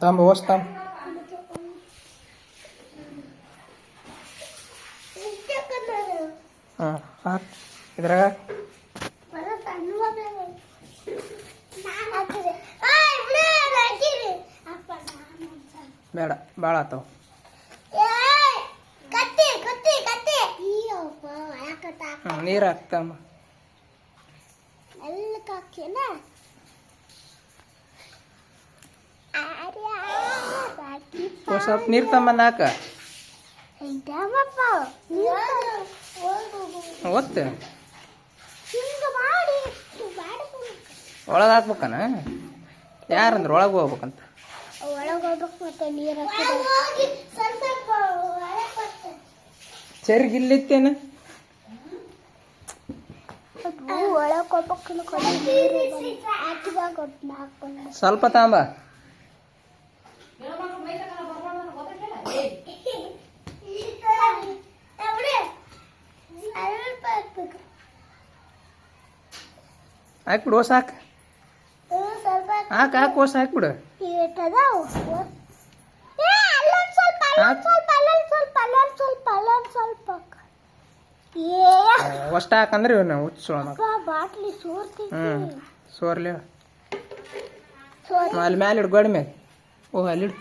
ತಂಬ ಓಸ್ ತಂಬ ಹಾಂ ಹಾಕ್ ಇದ್ರಾಗ ಬೇಡ ಭಾಳ ಆತಾವ ನೀರು ಹಾಕ್ತಮ್ಮ ಸ್ವಲ್ಪ ನೀರು ತಮ್ಮಂದು ಹಾಕ ಒತ್ತೆ ಒಳಗೆ ಹಾಕ್ಬೇಕನ ಯಾರಂದ್ರೆ ಒಳಗೆ ಹೋಗ್ಬೇಕಂತ ಚರ್ಗಿ ಇಲ್ಲಿತ್ತೇನ ಸ್ವಲ್ಪ ತಾಂಬ ಹಾಕ್ಬಿಡು ಓಸ್ ಹಾಕ್ ಹಾಕ್ ಓಸ್ ಹಾಕ್ಬಿಡು ಅಷ್ಟ ಹಾಕಂದ್ರೆ ಇವನ್ನ ಹುಚ್ಚೋಣ ಸೋರ್ಲಿ ಅಲ್ಲಿ ಮ್ಯಾಲೆ ಇಡು ಗೋಡೆ ಮೇಲೆ ಓ ಅಲ್ಲಿಡು